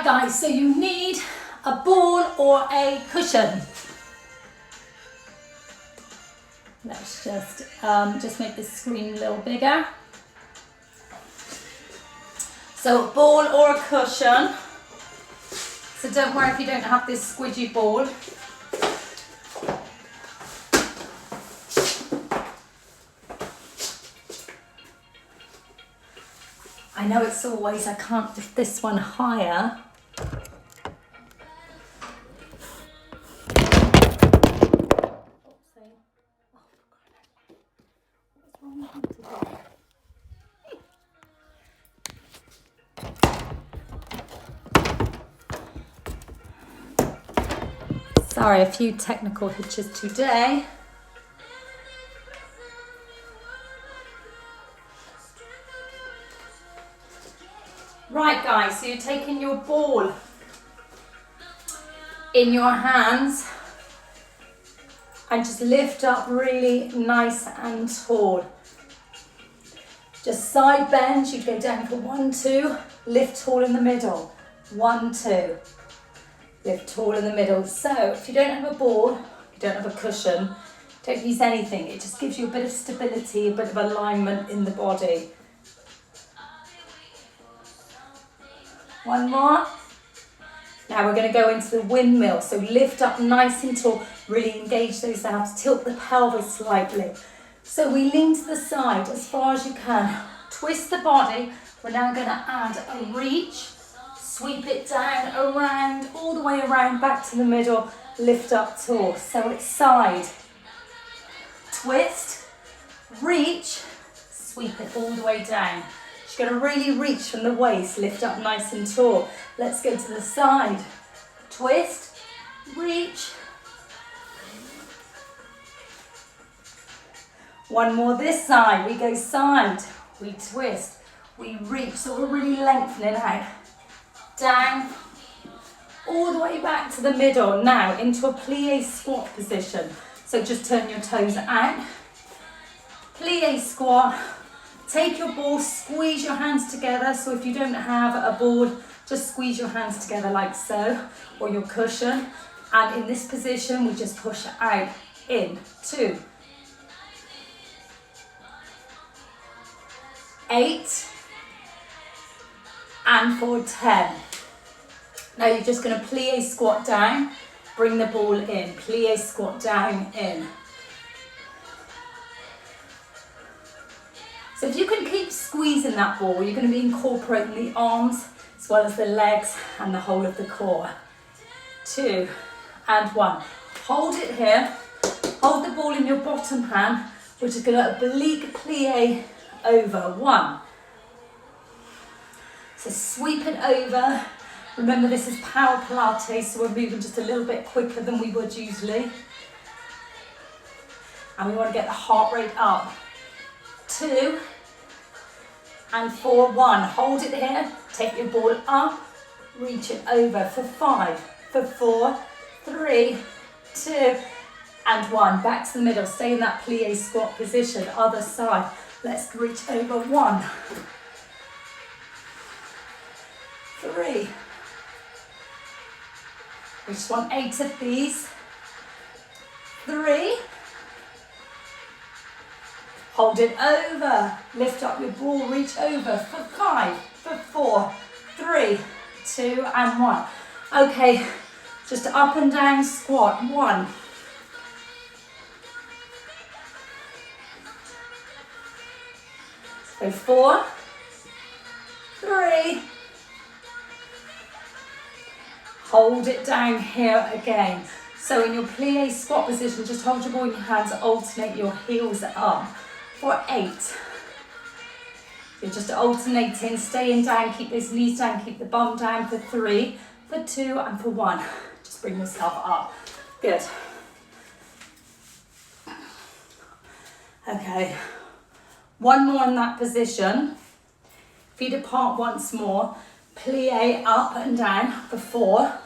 guys, so you need a ball or a cushion. Let's just make this screen a little bigger. So a ball or a cushion. So don't worry if you don't have this squidgy ball. I know it's always, I can't lift this one higher. Sorry, a few technical hitches today. Right guys, so you're taking your ball in your hands and just lift up really nice and tall. Just side bend, you go down for 1, 2, lift tall in the middle, 1, 2, lift tall in the middle. So if you don't have a ball, you don't have a cushion, don't use anything, it just gives you a bit of stability, a bit of alignment in the body. One more. Now we're going to go into the windmill. So lift up nice and tall, really engage those abs, tilt the pelvis slightly. So we lean to the side as far as you can. Twist the body. We're now going to add a reach. Sweep it down, around, all the way around, back to the middle. Lift up tall. So it's side. Twist, reach, sweep it all the way down. You're going to really reach from the waist, lift up nice and tall. Let's go to the side. Twist, reach. One more this side. We go side, we twist, we reach. So we're really lengthening out. Down, all the way back to the middle. Now into a plie squat position. So just turn your toes out. Plie squat. Take your ball, squeeze your hands together. So if you don't have a board, just squeeze your hands together like so, or your cushion. And in this position, we just push out, in, 2, 8, and for 10. Now you're just going to plie squat down, bring the ball in, plie squat down, in. So if you can keep squeezing that ball, you're going to be incorporating the arms as well as the legs and the whole of the core. 2 and 1. Hold it here. Hold the ball in your bottom hand, which is going to oblique plie over. 1. So sweep it over. Remember, this is power Pilates, so we're moving just a little bit quicker than we would usually. And we want to get the heart rate up. 2 and 4, 1. Hold it here. Take your ball up. Reach it over for 5, for 4, 3, 2, and 1. Back to the middle. Stay in that plie squat position. Other side. Let's reach over. 1, 3. We just want 8 of these. 3. Hold it over. Lift up your ball, reach over for 5, for 4, 3, 2, and 1. Okay, just up and down squat. 1. So 4, 3. Hold it down here again. So in your plie squat position, just hold your ball in your hands, alternate your heels up. For 8. You're just alternating, staying down, keep those knees down, keep the bum down. For 3, for 2, and for 1. Just bring yourself up. Good. Okay. One more in that position. Feet apart once more. Plie up and down for 4,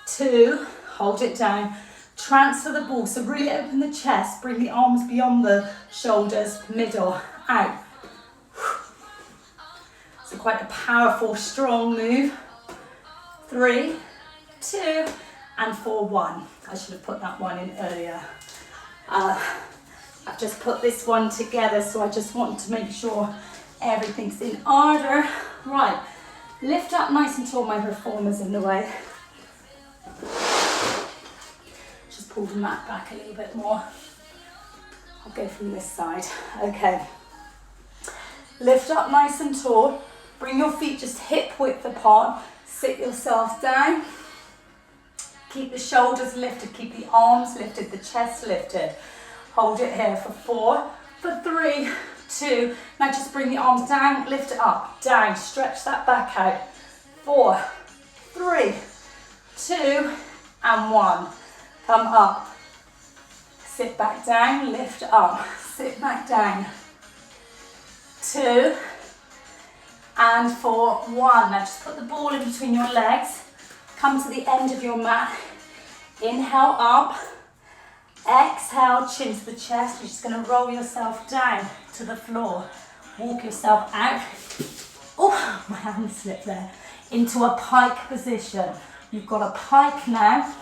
2, hold it down. Transfer the ball, so really open the chest, bring the arms beyond the shoulders, middle, out. So quite a powerful, strong move. 3, 2, and 4, 1. I should have put that one in earlier. I've just put this one together, so I just want to make sure everything's in order. Right, lift up nice and tall, my reformer's in the way. Just pull the mat back a little bit more. I'll go from this side. Okay. Lift up nice and tall. Bring your feet just hip width apart. Sit yourself down. Keep the shoulders lifted. Keep the arms lifted, the chest lifted. Hold it here for 4, for 3, 2. Now just bring the arms down, lift it up, down. Stretch that back out. 4, 3, 2, and 1. Come up. Sit back down, lift up. Sit back down. 2, and 4, 1. Now just put the ball in between your legs. Come to the end of your mat. Inhale up. Exhale, chin to the chest. You're just going to roll yourself down to the floor. Walk yourself out. Oh, my hand slipped there. Into a pike position. You've got a pike now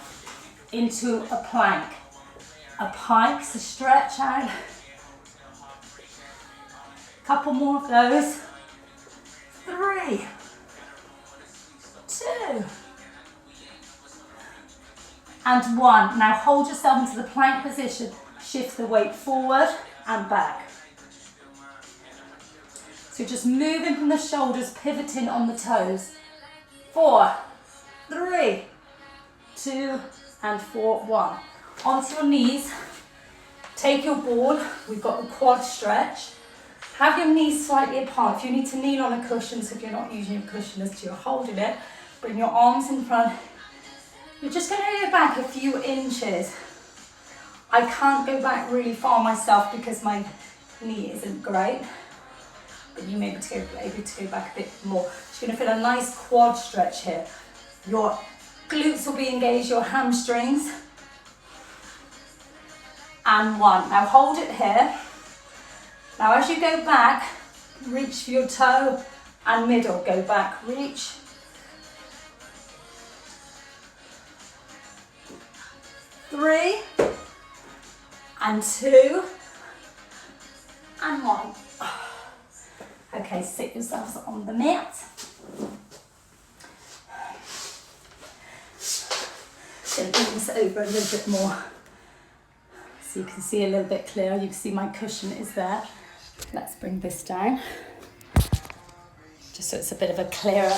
into a plank. A pike, so stretch out. Couple more of those. 3, 2, and 1. Now hold yourself into the plank position. Shift the weight forward and back. So just moving from the shoulders, pivoting on the toes. 4, 3, 2, and 4, 1. Onto your knees. Take your ball. We've got the quad stretch. Have your knees slightly apart. If you need to kneel on a cushion, so if you're not using your cushion as you're holding it, bring your arms in front. You're just going to go back a few inches. I can't go back really far myself because my knee isn't great, but you may be able to go back a bit more. You're going to feel a nice quad stretch here. Your glutes will be engaged, your hamstrings. And 1. Now hold it here. Now as you go back, reach for your toe and middle. Go back, reach. 3, and 2, and 1. Okay, sit yourselves on the mat. Going to bring this over a little bit more so you can see a little bit clearer. You can see my cushion is there. Let's bring this down, just so it's a bit of a clearer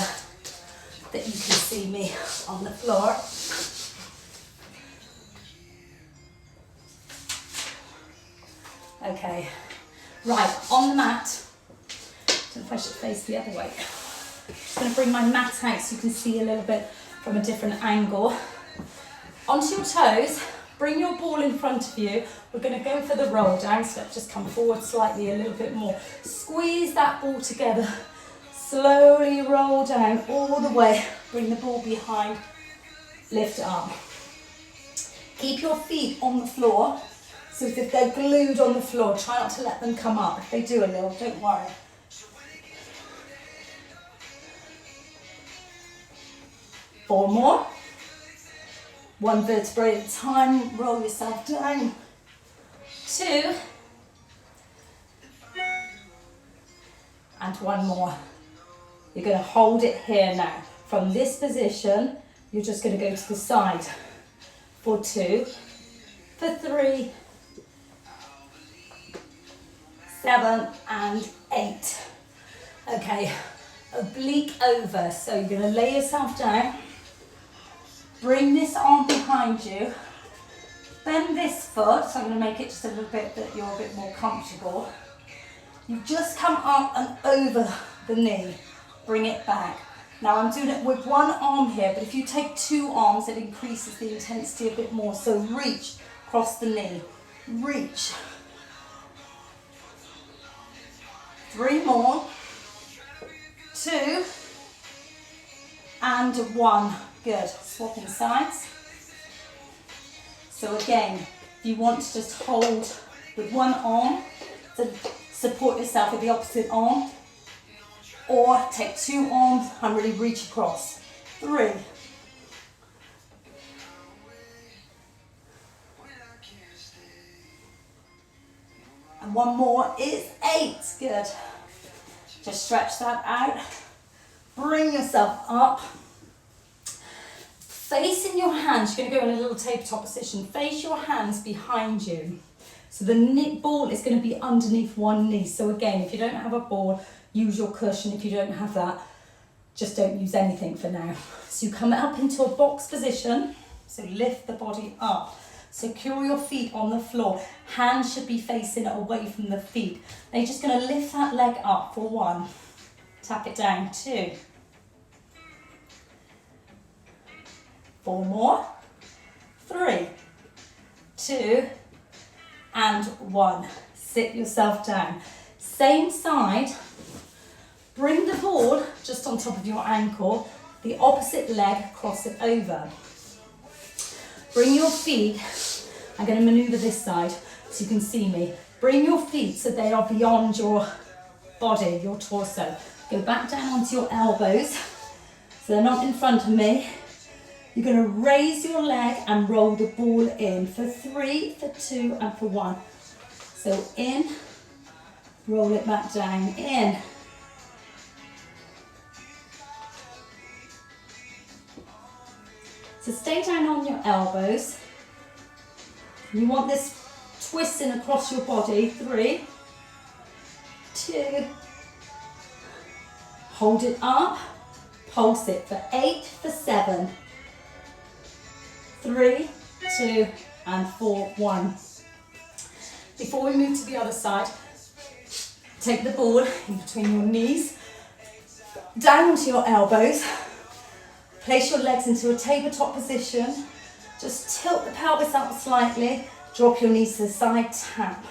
that you can see me on the floor. Okay, right, on the mat. I don't know if I should face the other way. Just going to bring my mat out so you can see a little bit from a different angle. Onto your toes. Bring your ball in front of you. We're going to go for the roll down, so let's just come forward slightly a little bit more. Squeeze that ball together. Slowly roll down all the way. Bring the ball behind. Lift it up. Keep your feet on the floor, so as if they're glued on the floor. Try not to let them come up. If they do a little, don't worry. Four more. 1 vertebrae at a time, roll yourself down. 2. And 1 more. You're going to hold it here now. From this position, you're just going to go to the side. For 2, for 3, 7, and 8. Okay, oblique over. So you're going to lay yourself down. Bring this arm behind you. Bend this foot, so I'm going to make it just a little bit that you're a bit more comfortable. You just come up and over the knee. Bring it back. Now I'm doing it with 1 arm here, but if you take 2 arms, it increases the intensity a bit more. So reach across the knee. Reach. 3 more. 2. And 1. Good. Swapping sides. So again, if you want to just hold with 1 arm to support yourself with the opposite arm, or take 2 arms and really reach across. 3, one more is 8. Good. Just stretch that out. Bring yourself up. Facing your hands, you're going to go in a little tabletop position. Face your hands behind you. So the ball is going to be underneath one knee. So again, if you don't have a ball, use your cushion. If you don't have that, just don't use anything for now. So you come up into a box position. So lift the body up. Secure your feet on the floor. Hands should be facing away from the feet. Now you're just going to lift that leg up for 1. Tap it down, 2. 4 more. 3, 2, and 1. Sit yourself down. Same side. Bring the ball just on top of your ankle. The opposite leg, cross it over. Bring your feet. I'm going to maneuver this side so you can see me. Bring your feet so they are beyond your body, your torso. Go back down onto your elbows so they're not in front of me. You're going to raise your leg and roll the ball in for 3, for 2, and for 1. So in, roll it back down, in. So stay down on your elbows. You want this twisting across your body. 3, 2, hold it up, pulse it for 8, for 7. 3, 2, and 4, 1. Before we move to the other side, take the ball in between your knees, down onto your elbows, place your legs into a tabletop position, just tilt the pelvis up slightly, drop your knees to the side, tap.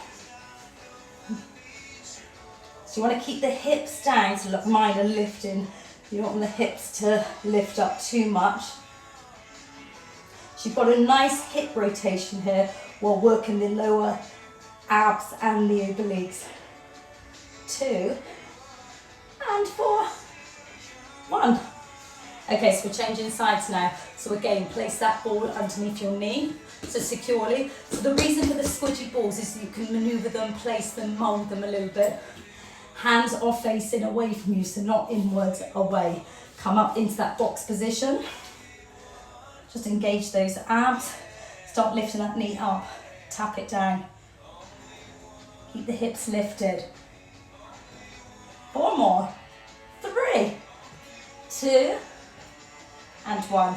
So you want to keep the hips down, so look, mine are lifting. You don't want the hips to lift up too much. So you've got a nice hip rotation here while working the lower abs and the obliques. 2, and 4, 1. Okay, so we're changing sides now. So again, place that ball underneath your knee, so securely. So the reason for the squidgy balls is you can maneuver them, place them, mould them a little bit. Hands are facing away from you, so not inwards, away. Come up into that box position. Just engage those abs. Start lifting that knee up. Tap it down. Keep the hips lifted. 4 more. 3, 2, and 1.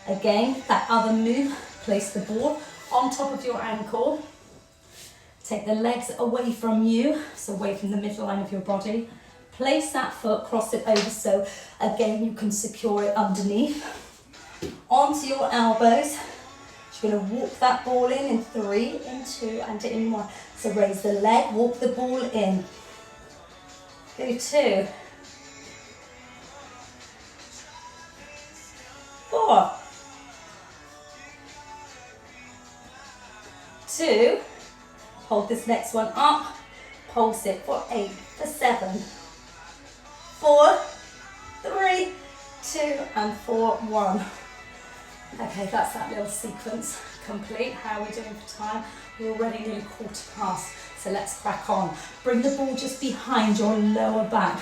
Again, that other move. Place the ball on top of your ankle. Take the legs away from you, so away from the midline of your body. Place that foot, cross it over, so again you can secure it underneath. Onto your elbows. You're going to walk that ball in 3, in 2, and in 1. So raise the leg, walk the ball in. Go 2. 4. 2. Hold this next one up. Pulse it for 8, for 7. 4, 3, 2, and 4, 1. Okay, that's that little sequence complete. How are we doing for time? We're already nearly 1/4 so let's crack on. Bring the ball just behind your lower back.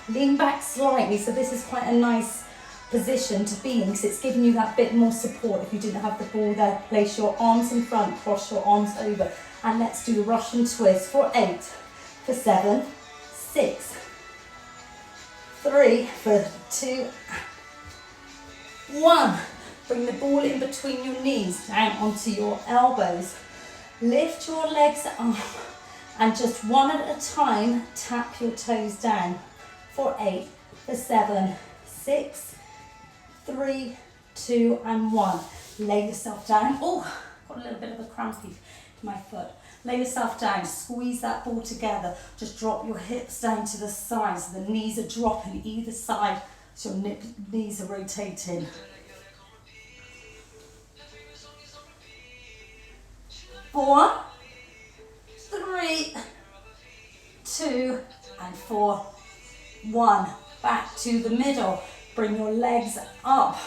Lean back slightly, so this is quite a nice position to be in because it's giving you that bit more support. If you didn't have the ball there, place your arms in front, cross your arms over, and let's do the Russian twist for 8, for 7, 6, 3, for 2, 1. Bring the ball in between your knees, down onto your elbows. Lift your legs up and just one at a time, tap your toes down. For 8, for 7, 6, 3, 2, and 1. Lay yourself down. Oh, got a little bit of a crampy in my foot. Lay yourself down, squeeze that ball together. Just drop your hips down to the side so the knees are dropping either side so your knees are rotating. 4, 3, 2, and 4, 1. Back to the middle. Bring your legs up.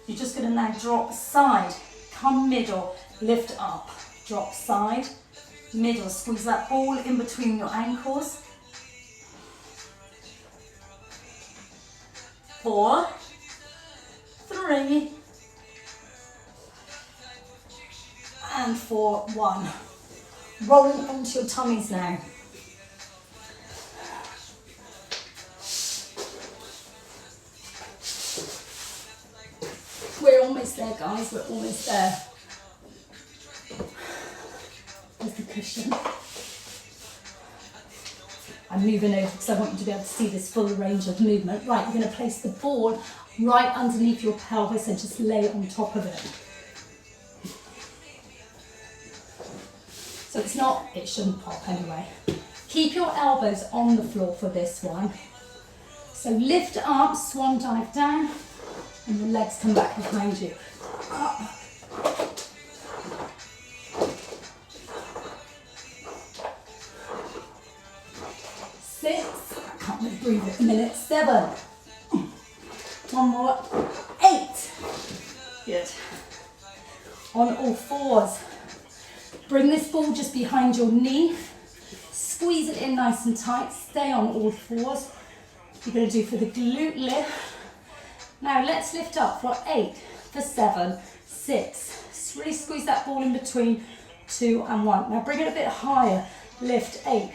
You're just going to now drop side. Come middle, lift up. Drop side, middle. Squeeze that ball in between your ankles. 4, 3, and 4, 1. Rolling onto your tummies now. We're almost there, guys, we're almost there. There's the cushion. I'm moving over because I want you to be able to see this full range of movement. Right, you're going to place the ball right underneath your pelvis and just lay it on top of it. So it shouldn't pop anyway. Keep your elbows on the floor for this one. So lift up, swan dive down, and your legs come back behind you. Up. Breathe at the minute. 7. One more. 8. Good. On all fours. Bring this ball just behind your knee. Squeeze it in nice and tight. Stay on all fours. You're going to do for the glute lift. Now let's lift up for 8, for 7, 6. Really squeeze that ball in between 2 and 1. Now bring it a bit higher. Lift 8.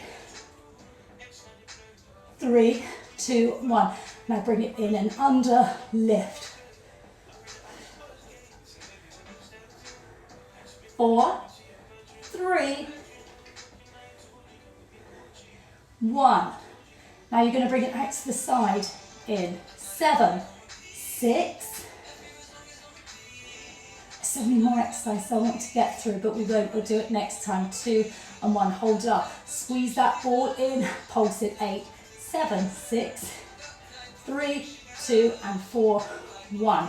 3, 2, 1. Now bring it in and under, lift. 4, 3, 1. Now you're going to bring it out to the side in 7, 6. So many more exercises I want to get through, but we won't. We'll do it next time. 2 and 1. Hold up. Squeeze that ball in. Pulse it. 8, 7, 6, 3, 2, and 4, 1.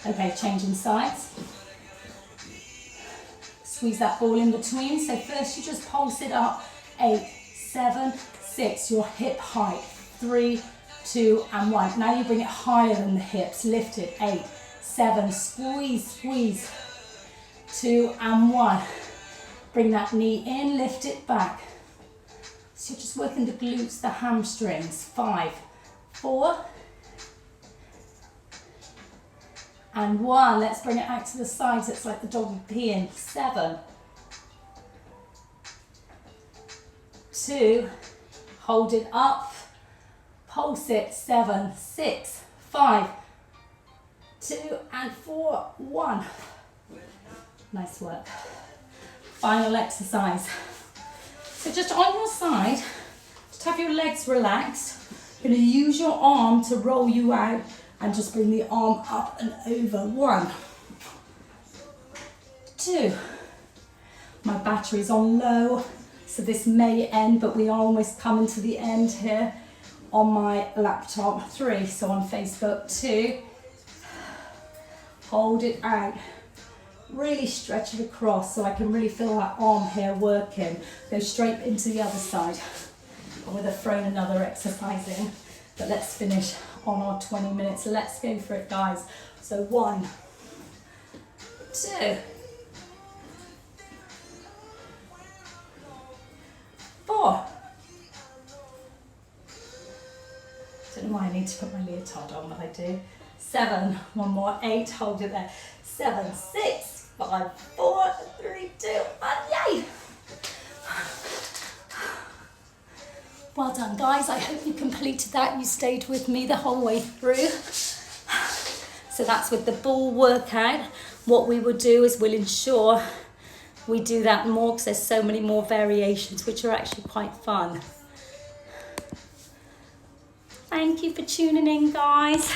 Okay, changing sides. Squeeze that ball in between. So first you just pulse it up. 8, 7, 6. Your hip height. 3, 2, and 1. Now you bring it higher than the hips. Lift it. 8, 7. Squeeze, squeeze. 2 and 1. Bring that knee in. Lift it back. So you're just working the glutes, the hamstrings. 5, 4, and 1. Let's bring it out to the sides. It's like the dog peeing. 7, 2, hold it up, pulse it. 7, 6, 5, 2, and 4, 1. Nice work. Final exercise. So just on your side, just have your legs relaxed. You're going to use your arm to roll you out and just bring the arm up and over. 1, 2. My battery's on low, so this may end, but we are almost coming to the end here on my laptop. 3, so on Facebook. 2. Hold it out. Really stretch it across so I can really feel that arm here working. Go straight into the other side. I would have thrown another exercise in, but let's finish on our 20 minutes. Let's go for it, guys. So 1, 2, 4. Don't know why I need to put my leotard on, but I do. 7, one more. 8, hold it there. 7, 6, 5, 4, 3, 2, 1, yay! Well done, guys. I hope you completed that. You stayed with me the whole way through. So that's with the ball workout. What we will do is we'll ensure we do that more because there's so many more variations, which are actually quite fun. Thank you for tuning in, guys.